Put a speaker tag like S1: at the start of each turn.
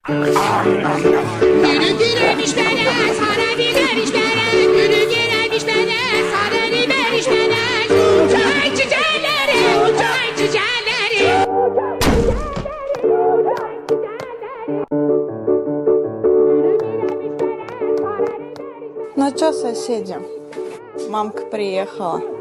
S1: Gülü gülemiş bana, sana bibermiş bana. Gülü gülemiş bana, sana bibermiş bana. Çay çiçekleri, çay çiçekleri.
S2: Ну что, соседи, мамка приехала.